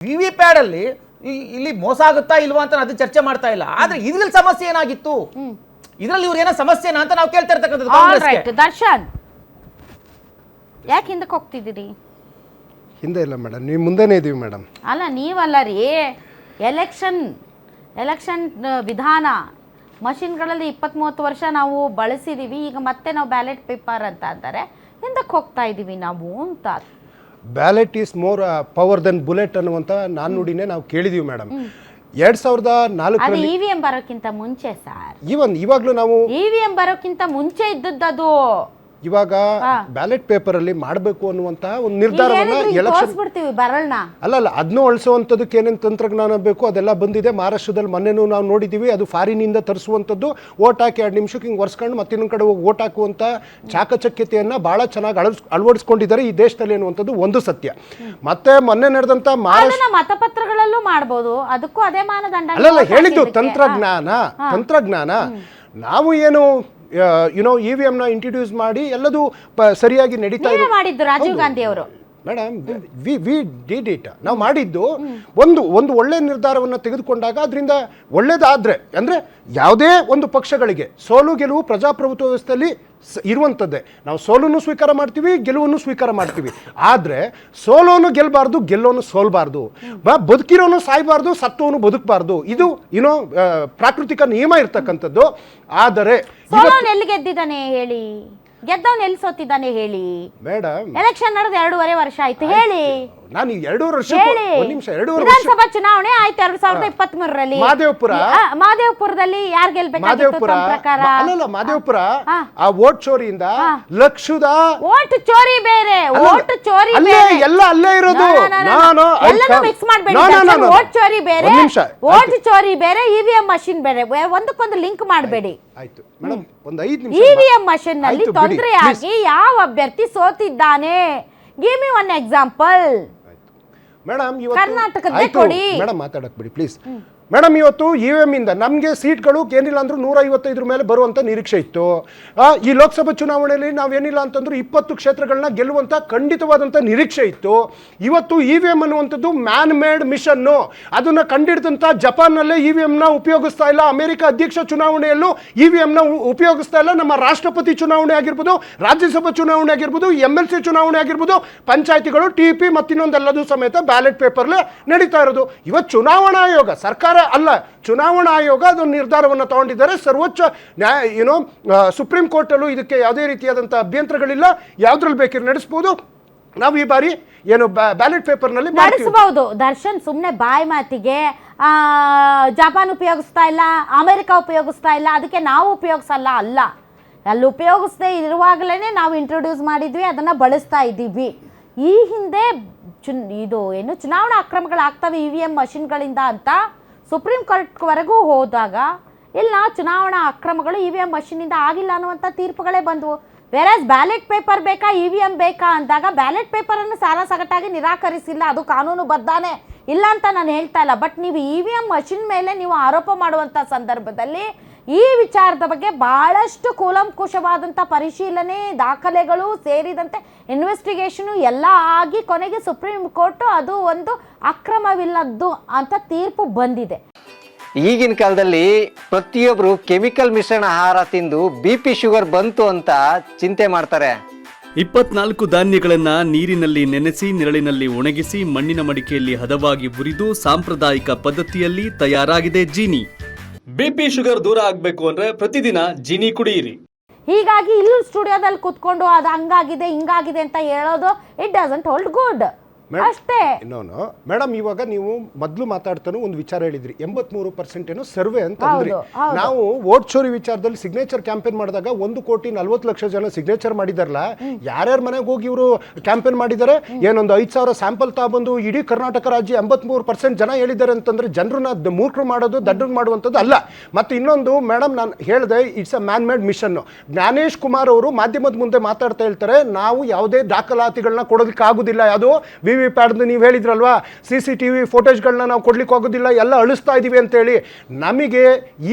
V V pad ಅಲ್ಲಿ ಇಲ್ಲಿ ಮೋಸ ಆಗುತ್ತಾ ಇಲ್ವಾ ಅಂತ ಅದು ಚರ್ಚೆ ಮಾಡ್ತಾ ಇಲ್ಲ. ಆದ್ರೆ ಇದ್ರಲ್ಲಿ ಸಮಸ್ಯೆ ಏನಾಗಿತ್ತು, ಇದ್ರಲ್ಲಿ ಇವ್ರು ಏನೋ ಸಮಸ್ಯೆನಾ ಅಂತ ನಾವು ಕೇಳ್ತಾ ಇರ್ತಕ್ಕಂಥದ್ದು. ದರ್ಶನ್ ಯಾಕೆ ಹಿಂದಕ್ಕೆ ಹೋಗ್ತಿದ್ದೀರಿ? ಹಿಂದೆ ಇಲ್ಲ ಮೇಡಮ್, ನೀವು ಮುಂದೆನೇ ಇದೀವಿ ಮೇಡಮ್. ಅಲ್ಲ ನೀವಲ್ಲ ರೀ, ಎಲೆಕ್ಷನ್ ವಿಧಾನ ಮಷಿನ್ಗಳಲ್ಲಿ 20-30 ವರ್ಷ ನಾವು ಬಳಸಿದೀವಿ, ಈಗ ಮತ್ತೆ ನಾವು ಬ್ಯಾಲೆಟ್ ಪೇಪರ್ ಅಂತ ಅಂತಾರೆ, ಹಿಂದಕ್ಕೆ ಹೋಗ್ತಾ ಇದೀವಿ ನಾವು ಅಂತ. Ballot is more power than bullet ಅನ್ನುವಂಥ ನಾಣ್ಣುಡಿನೇ ನಾವು ಕೇಳಿದೀವಿ ಮೇಡಮ್. 2004 ಇವಿಎಂ ಬರೋಕ್ಕಿಂತ ಮುಂಚೆ ಸರ್, ಇವಾಗಲೂ ನಾವು ಇವಿಎಂ ಬರೋಕ್ಕಿಂತ ಮುಂಚೆ ಇದ್ದದ್ದು. ಇವಾಗ ಬ್ಯಾಲೆಟ್ ಪೇಪರ್ ಅಲ್ಲಿ ಮಾಡಬೇಕು ಅನ್ನುವಂತ ಒಂದು ನಿರ್ಧಾರವನ್ನ ಎಲೆಕ್ಷನ್ ಬರಲ್ನ ಅಲ್ಲ ಅದನ್ನು ಅಳಿಸುವಂಥದ್ದಕ್ಕೆ ಏನೇನು ತಂತ್ರಜ್ಞಾನ ಬೇಕು ಅದೆಲ್ಲ ಬಂದಿದೆ. ಮಹಾರಾಷ್ಟ್ರದಲ್ಲಿ ಮೊನ್ನೆನೂ ನಾವು ನೋಡಿದ್ದೀವಿ, ಅದು ಫಾರಿನಿಂದ ತರಿಸುವಂಥದ್ದು, ಓಟ್ ಹಾಕಿ 2 ನಿಮಿಷಕ್ಕೆ ಹಿಂಗೆ ಒರೆಸ್ಕೊಂಡು ಮತ್ತೆ ಇನ್ನೊಂದು ಕಡೆ ಹೋಗಿ ಓಟ್ ಹಾಕುವಂಥ ಚಾಕಚಕ್ಯತೆಯನ್ನು ಭಾಳ ಚೆನ್ನಾಗಿ ಅಳವಡಿಸ್ಕೊಂಡಿದ್ದಾರೆ ಈ ದೇಶದಲ್ಲಿ ಅನ್ನುವಂಥದ್ದು ಒಂದು ಸತ್ಯ. ಮತ್ತೆ ಮೊನ್ನೆ ನಡೆದಂಥ ಮತಪತ್ರಗಳಲ್ಲೂ ಮಾಡ್ಬೋದು, ಅದಕ್ಕೂ ಅದೇ ಮಾನದಂಡ ಅಲ್ಲ ಹೇಳಿದ್ದು ತಂತ್ರಜ್ಞಾನ ನಾವು ಏನು EVM ನ ಇಂಟ್ರೊಡ್ಯೂಸ್ ಮಾಡಿ ಎಲ್ಲದೂ ಸರಿಯಾಗಿ ನಡೀತಾ ಇದೆ ಮಾಡಿದ್ದು ರಾಜೀವ್ ಗಾಂಧಿ ಅವರು ಮೇಡಮ್. We did it. ನಾವು ಮಾಡಿದ್ದು ಒಂದು ಒಳ್ಳೆ ನಿರ್ಧಾರವನ್ನು ತೆಗೆದುಕೊಂಡಾಗ ಅದರಿಂದ ಒಳ್ಳೇದಾದ್ರೆ ಅಂದರೆ ಯಾವುದೇ ಒಂದು ಪಕ್ಷಗಳಿಗೆ ಸೋಲು ಗೆಲುವು ಪ್ರಜಾಪ್ರಭುತ್ವ ವ್ಯವಸ್ಥೆಯಲ್ಲಿ ಇರುವಂಥದ್ದೇ. ನಾವು ಸೋಲನ್ನು ಸ್ವೀಕಾರ ಮಾಡ್ತೀವಿ, ಗೆಲುವನ್ನು ಸ್ವೀಕಾರ ಮಾಡ್ತೀವಿ. ಆದರೆ ಸೋಲೋನು ಗೆಲ್ಲಬಾರ್ದು, ಗೆಲ್ಲೋನು ಸೋಲ್ಬಾರ್ದು, ಬದುಕಿರೋನು ಸಾಯ್ಬಾರ್ದು, ಸತ್ತೋನು ಬದುಕಬಾರ್ದು. ಇದು ಪ್ರಾಕೃತಿಕ ನಿಯಮ ಇರ್ತಕ್ಕಂಥದ್ದು. ಆದರೆ ಎಲ್ಲಿ ಗೆದ್ದಿದ್ದಾನೆ ಹೇಳಿ, ಗೆದ್ದವನು ಎಲ್ಲಿ ಸೋತಿದ್ದಾನೆ ಹೇಳಿ ಮೇಡಮ್? ಎಲೆಕ್ಷನ್ ನಡೆದು 2.5 ವರ್ಷ ಆಯ್ತು ಹೇಳಿ. ನಾನು 2 ವರ್ಷ ವಿಧಾನಸಭಾ ಚುನಾವಣೆ ಆಯ್ತು 2023ರಲ್ಲಿ. ಮಾದೇವಪುರದಲ್ಲಿ ಯಾರು ಗೆಲ್ಬೇಕಾಗಿತ್ತು ಪ್ರಕಾರ? ಅಲ್ಲಲ್ಲ, ಮಾದೇವಪುರ ಆ ವೋಟ್ ಚೋರಿಯಿಂದ ಲಕ್ಷದ ವೋಟ್ ಚೋರಿ ಬೇರೆ, ವೋಟ್ ಚೋರಿ ಬೇರೆ, ಎಲ್ಲ ಅಲ್ಲೇ ಇರೋದು. ಎಲ್ಲನೂ ಮಿಕ್ಸ್ ಮಾಡಬೇಡಿ. ವೋಟ್ ಚೋರಿ ಬೇರೆ, ವೋಟ್ ಚೋರಿ ಬೇರೆ, ಇವಿಎಂ ಮಷಿನ್ ಬೇರೆ, ಒಂದಕ್ಕೊಂದು ಲಿಂಕ್ ಮಾಡಬೇಡಿ. ಆಯ್ತು ಮೇಡಮ್, ಒಂದು 5 ನಿಮಿಷ. ಇವಿಎಂ ಮಷಿನ್ ನಲ್ಲಿ ತೊಂದರೆಯಾಗಿ ಯಾವ ಅಭ್ಯರ್ಥಿ ಸೋತಿದ್ದಾನೆ? Give me one example. Madam ಕರ್ನಾಟಕದ ಕೊಡಿ ಮೇಡಮ್, ಮಾತಾಡಕ್ ಬಿಡಿ ಪ್ಲೀಸ್. ಮೇಡಮ್, ಇವತ್ತು EVM ಇಂದ ನಮಗೆ ಸೀಟ್ಗಳು ಏನಿಲ್ಲ ಅಂದ್ರೂ 155 ಮೇಲೆ ಬರುವಂಥ ನಿರೀಕ್ಷೆ ಇತ್ತು. ಈ ಲೋಕಸಭಾ ಚುನಾವಣೆಯಲ್ಲಿ ನಾವೇನಿಲ್ಲ ಅಂತಂದ್ರೂ 20 ಕ್ಷೇತ್ರಗಳನ್ನ ಗೆಲ್ಲುವಂಥ ಖಂಡಿತವಾದಂಥ ನಿರೀಕ್ಷೆ ಇತ್ತು. ಇವತ್ತು EVM ಅನ್ನುವಂಥದ್ದು ಮ್ಯಾನ್ ಮೇಡ್ ಮಿಷನ್ನು. ಅದನ್ನು ಕಂಡಿಡಿದಂಥ ಜಪಾನ್ನಲ್ಲೇ EVMನ ಉಪಯೋಗಿಸ್ತಾ ಇಲ್ಲ. ಅಮೆರಿಕ ಅಧ್ಯಕ್ಷ ಚುನಾವಣೆಯಲ್ಲೂ EVMನ ಉಪಯೋಗಿಸ್ತಾ ಇಲ್ಲ. ನಮ್ಮ ರಾಷ್ಟ್ರಪತಿ ಚುನಾವಣೆ ಆಗಿರ್ಬೋದು, ರಾಜ್ಯಸಭಾ ಚುನಾವಣೆ ಆಗಿರ್ಬೋದು, MLC ಚುನಾವಣೆ ಆಗಿರ್ಬೋದು, ಪಂಚಾಯತಿಗಳು, TP ಮತ್ತಿನ್ನೊಂದೆಲ್ಲದೂ ಸಮೇತ ಬ್ಯಾಲೆಟ್ ಪೇಪರ್ಲೇ ನಡೀತಾ ಇರೋದು. ಇವತ್ತು ಚುನಾವಣಾ ಆಯೋಗ, ಸರ್ಕಾರ ಅಲ್ಲ, ಚುನಾವಣಾ ಆಯೋಗ ಅದೊಂದು ನಿರ್ಧಾರವನ್ನು ತಗೊಂಡಿದ್ದಾರೆ. ಸರ್ವೋಚ್ಚ ಸುಪ್ರೀಂ ಕೋರ್ಟಲ್ಲೂ ಇದಕ್ಕೆ ಯಾವುದೇ ರೀತಿಯಾದಂಥ ಅಭ್ಯಂತರಗಳಿಲ್ಲ. ಯಾವುದ್ರಲ್ಲಿ ಬೇಕಿದ್ರೆ ನಡೆಸಬಹುದು. ನಾವು ಈ ಬಾರಿ ಏನು ಬ್ಯಾಲೆಟ್ ಪೇಪರ್ನಲ್ಲಿ ನಡೆಸಬಹುದು. ದರ್ಶನ್ ಸುಮ್ಮನೆ ಬಾಯಿ ಮಾತಿಗೆ ಜಪಾನ್ ಉಪಯೋಗಿಸ್ತಾ ಇಲ್ಲ, ಅಮೆರಿಕ ಉಪಯೋಗಿಸ್ತಾ ಇಲ್ಲ, ಅದಕ್ಕೆ ನಾವು ಉಪಯೋಗಿಸಲ್ಲ ಅಲ್ಲ, ಅಲ್ಲಿ ಉಪಯೋಗಿಸದೆ ಇರುವಾಗಲೇ ನಾವು ಇಂಟ್ರೊಡ್ಯೂಸ್ ಮಾಡಿದ್ವಿ, ಅದನ್ನು ಬಳಸ್ತಾ ಇದ್ದೀವಿ. ಈ ಹಿಂದೆ ಚುನಾವಣಾ ಅಕ್ರಮಗಳಾಗ್ತವೆ EVM ಮಷಿನ್ಗಳಿಂದ ಅಂತ ಸುಪ್ರೀಂ ಕೋರ್ಟ್ವರೆಗೂ ಹೋದಾಗ ಇಲ್ಲ, ಚುನಾವಣಾ ಅಕ್ರಮಗಳು EVM ಮಷಿನಿಂದ ಆಗಿಲ್ಲ ಅನ್ನುವಂಥ ತೀರ್ಪುಗಳೇ ಬಂದವು. ವೆರಾಸ್ ಬ್ಯಾಲೆಟ್ ಪೇಪರ್ ಬೇಕಾ EVM ಬೇಕಾ ಅಂದಾಗ ಬ್ಯಾಲೆಟ್ ಪೇಪರನ್ನು ಸಾರಾಸಗಟಾಗಿ ನಿರಾಕರಿಸಿಲ್ಲ, ಅದು ಕಾನೂನು ಬದ್ಧಾನೆ ಇಲ್ಲ ಅಂತ ನಾನು ಹೇಳ್ತಾ ಇಲ್ಲ. ಬಟ್ ನೀವು EVM ಮಷಿನ್ ಮೇಲೆ ನೀವು ಆರೋಪ ಮಾಡುವಂಥ ಸಂದರ್ಭದಲ್ಲಿ ಈ ವಿಚಾರದ ಬಗ್ಗೆ ಬಹಳಷ್ಟು ಕೂಲಂಕುಷವಾದಂಥ ಪರಿಶೀಲನೆ, ದಾಖಲೆಗಳು ಸೇರಿದಂತೆ ಇನ್ವೆಸ್ಟಿಗೇಷನು ಎಲ್ಲ ಆಗಿ ಕೊನೆಗೆ ಸುಪ್ರೀಂ ಕೋರ್ಟ್ ಅದು ಒಂದು ಅಕ್ರಮವಿಲ್ಲದ್ದು ಅಂತ ತೀರ್ಪು ಬಂದಿದೆ. ಈಗಿನ ಕಾಲದಲ್ಲಿ ಪ್ರತಿಯೊಬ್ಬರು ಕೆಮಿಕಲ್ ಮಿಶ್ರಣ ಆಹಾರ ತಿಂದು BP ಶುಗರ್ ಬಂತು ಅಂತ ಚಿಂತೆ ಮಾಡ್ತಾರೆ. 24 ಧಾನ್ಯಗಳನ್ನ ನೀರಿನಲ್ಲಿ ನೆನೆಸಿ ನೆರಳಿನಲ್ಲಿ ಒಣಗಿಸಿ ಮಣ್ಣಿನ ಮಡಿಕೆಯಲ್ಲಿ ಹದವಾಗಿ ಹುರಿದು ಸಾಂಪ್ರದಾಯಿಕ ಪದ್ಧತಿಯಲ್ಲಿ ತಯಾರಾಗಿದೆ ಜೀನಿ. BP ಶುಗರ್ ದೂರ ಆಗ್ಬೇಕು ಅಂದ್ರೆ ಪ್ರತಿದಿನ ಜೀನಿ ಕುಡಿಯಿರಿ. ಹೀಗಾಗಿ ಇಲ್ಲಿ ಸ್ಟುಡಿಯೋದಲ್ಲಿ ಕುತ್ಕೊಂಡು ಅದು ಹಂಗಾಗಿದೆ ಹಿಂಗಾಗಿದೆ ಅಂತ ಹೇಳೋದು ಇಟ್ ಡಸಂಟ್ ಹೋಲ್ಡ್ ಗುಡ್ ಅಷ್ಟೇ. ಇನ್ನೊಂದು ಮೇಡಮ್, ಇವಾಗ ನೀವು ಮೊದಲು ಮಾತಾಡ್ತಾನು ಒಂದು ವಿಚಾರ ಹೇಳಿದ್ರಿ, 83% ಏನೋ ಸರ್ವೆ ಅಂತ ಅಂದ್ರಿ. ನಾವು ವೋಟ್ ಚೋರಿ ವಿಚಾರದಲ್ಲಿ ಸಿಗ್ನೇಚರ್ ಕ್ಯಾಂಪೇನ್ ಮಾಡಿದಾಗ 1,40,00,000 ಜನ ಸಿಗ್ನೇಚರ್ ಮಾಡಿದಾರಲ್ಲ, ಯಾರ್ಯಾರ ಮನೆಗೆ ಹೋಗಿ ಇವರು ಕ್ಯಾಂಪೇನ್ ಮಾಡಿದ್ದಾರೆ? ಏನೊಂದು 5,000 ಸ್ಯಾಂಪಲ್ ತಗೊಂಡು ಇಡೀ ಕರ್ನಾಟಕ ರಾಜ್ಯ 83% ಜನ ಹೇಳಿದ್ದಾರೆ ಅಂತಂದ್ರೆ ಜನರನ್ನ ಮೂರ್ಖರು ಮಾಡೋದು, ದಡ್ಡರು ಮಾಡುವಂಥದ್ದು ಅಲ್ಲ. ಮತ್ತು ಇನ್ನೊಂದು ಮೇಡಮ್, ನಾನು ಹೇಳಿದೆ it's a man made mission. Gyanesh Kumar ಅವರು ಮಾಧ್ಯಮದ ಮುಂದೆ ಮಾತಾಡ್ತಾ ಹೇಳ್ತಾರೆ, ನಾವು ಯಾವುದೇ ದಾಖಲಾತಿಗಳನ್ನ ಕೊಡೋದಕ್ಕೆ ಆಗುದಿಲ್ಲ, ಅದು ವಿ ಪ್ಯಾಡ್ದು ನೀವು ಹೇಳಿದ್ರಲ್ವಾ CCTV ಫೋಟೇಜ್ಗಳನ್ನ ನಾವು ಕೊಡ್ಲಿಕ್ಕೆ ಹೋಗೋದಿಲ್ಲ, ಎಲ್ಲ ಅಳಿಸ್ತಾ ಇದೀವಿ ಅಂತೇಳಿ. ನಮಗೆ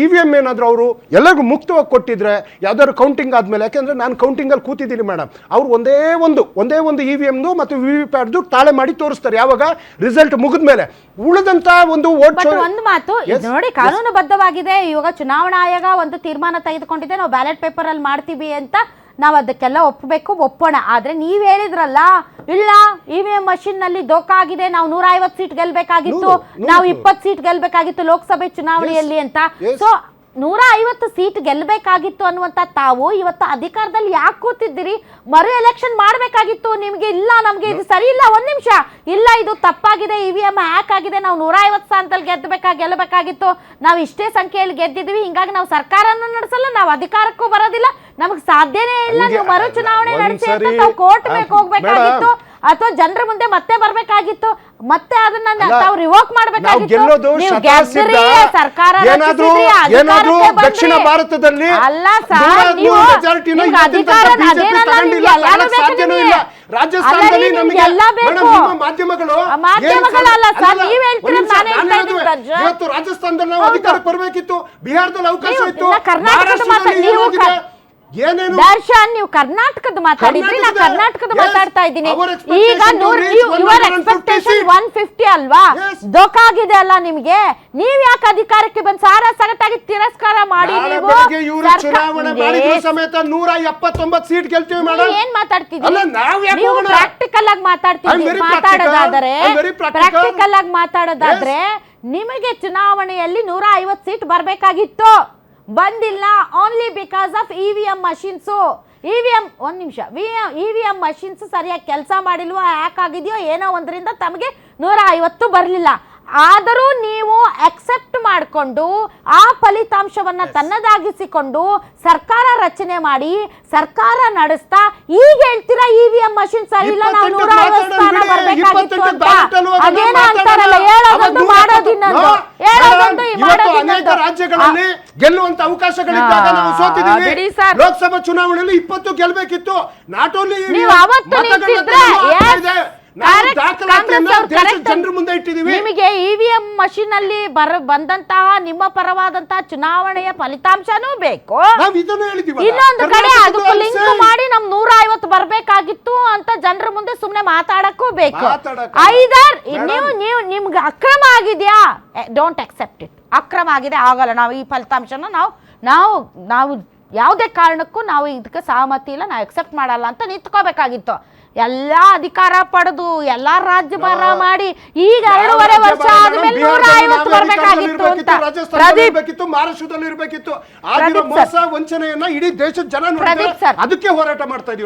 EVM ಏನಾದರೂ ಅವರು ಎಲ್ಲರಿಗೂ ಮುಕ್ತವಾಗಿ ಕೊಟ್ಟಿದ್ರೆ ಯಾವ್ದಾದ್ರು ಕೌಂಟಿಂಗ್ ಆದಮೇಲೆ, ಯಾಕೆಂದರೆ ನಾನು ಕೌಂಟಿಂಗಲ್ಲಿ ಕೂತಿದ್ದೀನಿ ಮೇಡಮ್, ಅವ್ರು ಒಂದೇ ಒಂದು EVMದು ಮತ್ತು VVPATದು ತಾಳೆ ಮಾಡಿ ತೋರಿಸ್ತಾರೆ ಯಾವಾಗ ರಿಸಲ್ಟ್ ಮುಗಿದ ಮೇಲೆ. ಉಳಿದಂತ ಒಂದು ವೋಟ್ ಒಂದು ಮಾತು ಇದು ನೋಡಿ, ಕಾನೂನುಬದ್ಧವಾಗಿದೆ. ಇವಾಗ ಚುನಾವಣಾ ಆಯೋಗ ಒಂದು ತೀರ್ಮಾನ ತೆಗೆದುಕೊಂಡಿದೆ, ನಾವು ಬ್ಯಾಲೆಟ್ ಪೇಪರ್ ಅಲ್ಲಿ ಮಾಡ್ತೀವಿ ಅಂತ. ನಾವು ಅದಕ್ಕೆಲ್ಲ ಒಪ್ಪೋಣ. ಆದ್ರೆ ನೀವ್ ಹೇಳಿದ್ರಲ್ಲ, ಇಲ್ಲ EVM ಮಷಿನ್ ನಲ್ಲಿ ದೋಖ ಆಗಿದೆ, ನಾವು 150 ಸೀಟ್ ಗೆಲ್ಬೇಕಾಗಿತ್ತು, ನಾವು 20 ಸೀಟ್ ಗೆಲ್ಬೇಕಾಗಿತ್ತು ಲೋಕಸಭೆ ಚುನಾವಣೆಯಲ್ಲಿ ಅಂತ. ಸೊ 150 ಸೀಟ್ ಗೆಲ್ಬೇಕಾಗಿತ್ತು ಅನ್ನುವಂತ ತಾವು ಇವತ್ತು ಅಧಿಕಾರದಲ್ಲಿ ಯಾಕೆ ಕೂತಿದ್ದೀರಿ? ಮರು ಎಲೆಕ್ಷನ್ ಮಾಡ್ಬೇಕಾಗಿತ್ತು ನಿಮ್ಗೆ. ಇಲ್ಲ ನಮ್ಗೆ ಇದು ಸರಿ ಇಲ್ಲ, ಒಂದ್ ನಿಮಿಷ, ಇಲ್ಲ ಇದು ತಪ್ಪಾಗಿದೆ, EVM ಹ್ಯಾಕ್ ಆಗಿದೆ, ನಾವು 150 ಸ್ಥಾನದಲ್ಲಿ ಗೆಲ್ಲಬೇಕಾಗಿತ್ತು, ನಾವು ಇಷ್ಟೇ ಸಂಖ್ಯೆಯಲ್ಲಿ ಗೆದ್ದಿದ್ವಿ, ಹಿಂಗಾಗಿ ನಾವು ಸರ್ಕಾರನೂ ನಡೆಸಲ್ಲ, ನಾವು ಅಧಿಕಾರಕ್ಕೂ ಬರೋದಿಲ್ಲ, ನಮಗ್ ಸಾಧ್ಯನೇ ಇಲ್ಲ, ನೀವು ಮರು ಚುನಾವಣೆ ನಡೆಸಿ ಅಂತ ತಾವು ಕೋರ್ಟ್ ಹೋಗ್ಬೇಕಾಗಿತ್ತು, ಅಥವಾ ಜನರ ಮುಂದೆ ಮತ್ತೆ ಬರ್ಬೇಕಾಗಿತ್ತು, ಮತ್ತೆ ಅದನ್ನ ತಾವು ರಿವೋಕ್ ಮಾಡ್ಬೇಕಾಗಿತ್ತು. ನೀವು ಗೆದ್ದಿರಿ, ಸರ್ಕಾರ ದಕ್ಷಿಣ ಭಾರತದಲ್ಲಿ ಅಲ್ಲ ಸರ್, ನೀವು ಅಧಿಕಾರ ರಾಜಸ್ಥಾನದಲ್ಲಿ ಎಲ್ಲ ಬೇಕು. ಮಾಧ್ಯಮಗಳಲ್ಲ ಸರ್, ನೀವ್ ಹೇಳ್ತೀರ, ನಾನು ಹೇಳ್ತಾ ಇದ್ದೀನಿ. ಇವತ್ತು ರಾಜಸ್ಥಾನದಲ್ಲಿ ನಾವು ಅಧಿಕಾರಕ್ಕೆ ಬರಬೇಕಿತ್ತು, ಬಿಹಾರದಲ್ಲಿ ಅವಕಾಶ ಇತ್ತು, ಏನೇನು ದರ್ಶನ್ ನೀವು ಕರ್ನಾಟಕದ ಮಾತಾಡಿದ್ರಿ, ನಾ ಕರ್ನಾಟಕದ ಮಾತಾಡ್ತಾ ಇದ್ದೀನಿ. ಈಗ ಯುವರ್ ಎಕ್ಸ್ಪೆಕ್ಟೇಷನ್ 150 ಅಲ್ವಾ? ದೋಖಾಗಿದೆ ಅಲ್ಲ ನಿಮ್ಗೆ. ನೀವ್ ಯಾಕೆ ಅಧಿಕಾರಕ್ಕೆ ಬಂದು ಸಗಟಾಗಿ ತಿರಸ್ಕಾರ ಮಾಡಿ ನೀವು ಚುನಾವಣೆ ಮಾಡಿದ್ರು ಸಮೇತ 179 ಸೀಟ್ ಗೆಲ್ತೀವಿ ಮೇಡಮ್. ಏನ್ ಮಾತಾಡ್ತಿದ್ದೀರಿ ನೀವು? ಪ್ರಾಕ್ಟಿಕಲ್ ಆಗಿ ಮಾತಾಡೋದಾದ್ರೆ ನಿಮಗೆ ಚುನಾವಣೆಯಲ್ಲಿ 150 ಸೀಟ್ ಬರ್ಬೇಕಾಗಿತ್ತು, ಬಂದಿಲ್ಲ. Only because of EVM machines. ಒಂದ್ ನಿಮಿಷ, EVM ಮಷಿನ್ಸ್ ಸರಿಯಾಗಿ ಕೆಲಸ ಮಾಡಿಲ್ವೋ, ಹ್ಯಾಕ್ ಆಗಿದೆಯೋ ಏನೋ ಒಂದರಿಂದ ತಮಗೆ 150 ಬರಲಿಲ್ಲ. ಆದರೂ ನೀವು ಅಕ್ಸೆಪ್ಟ್ ಮಾಡಿಕೊಂಡು ಆ ಫಲಿತಾಂಶವನ್ನ ತನ್ನದಾಗಿಸಿಕೊಂಡು ಸರ್ಕಾರ ರಚನೆ ಮಾಡಿ ಸರ್ಕಾರ ನಡೆಸ್ತಾ ಈಗ ಹೇಳ್ತೀರಾ EVM ಮಷಿನ್ ಸರಿ ಇಲ್ಲ, ನಾವು 150 ಸ್ಥಾನ ಬರಬೇಕಾಗಿತ್ತು ಅಂತ. ಅದೇನೋ ಅಂತಾರಲ್ಲ, ಹೇಳೋದೊಂದು ಮಾಡೋದಿನ್ನೊಂದು, ಅನೇಕ ರಾಜ್ಯಗಳಲ್ಲಿ ಗೆಲ್ಲುವಂತ ಅವಕಾಶಗಳಿದ್ದಾಗ ನಾವು ಸೋತಿದ್ದೀವಿ. ಲೋಕಸಭಾ ಚುನಾವಣೆಯಲ್ಲಿ 20 ಗೆಲ್ಲಬೇಕಿತ್ತು. ನಾಟ್ ಓನ್ಲಿ ಜನರ ಮುಂದೆ ಇಟ್ಟಿದ್ದೀವಿ. ನಿಮಗೆ EVM ಮಷಿನ್ ಅಲ್ಲಿ ಬಂದಂತಹ ನಿಮ್ಮ ಪರವಾದಂತಹ ಚುನಾವಣೆಯ ಫಲಿತಾಂಶನೂ ಬೇಕು. ಇನ್ನೊಂದು ಕಡೆ ಅದಕ್ಕೂ ಲಿಂಕ್ ಮಾಡಿ ನಮ್ 150 ಬರ್ಬೇಕಾಗಿತ್ತು ಅಂತ ಜನರ ಮುಂದೆ ಸುಮ್ನೆ ಮಾತಾಡಕ್ಕೂ ಬೇಕು. ಐದರ್ ನೀವು ನಿಮ್ಗೆ ಅಕ್ರಮ ಆಗಿದ್ಯಾ, ಡೋಂಟ್ ಅಕ್ಸೆಪ್ಟ್ ಇಟ್. ಅಕ್ರಮ ಆಗಿದೆ, ಆಗಲ್ಲ, ನಾವು ಈ ಫಲಿತಾಂಶನ ನಾವು ಯಾವುದೇ ಕಾರಣಕ್ಕೂ ನಾವು ಇದಕ್ಕೆ ಸಹಮತಿ ಇಲ್ಲ, ನಾವು ಅಕ್ಸೆಪ್ಟ್ ಮಾಡಲ್ಲ ಅಂತ ನಿಂತ್ಕೋಬೇಕಾಗಿತ್ತು. ಎಲ್ಲ ಅಧಿಕಾರ ಪಡೆದು ಎಲ್ಲ ರಾಜ್ಯಭಾರ ಮಾಡಿ ಈಗ 2.5 ವರ್ಷ ಆದ್ಮೇಲೆ 150 ಬರ್ಬೇಕಾಗಿತ್ತು ಅಂತ ಪ್ರದೀಪ್ ಮಹಾರಾಷ್ಟ್ರದಲ್ಲಿ ಇರಬೇಕಿತ್ತು. ಮೋಸ ವಂಚನೆಯನ್ನ ಇಡೀ ದೇಶದ ಜನ ಅದಕ್ಕೆ ಹೋರಾಟ ಮಾಡ್ತಾ ಇದೀವಿ.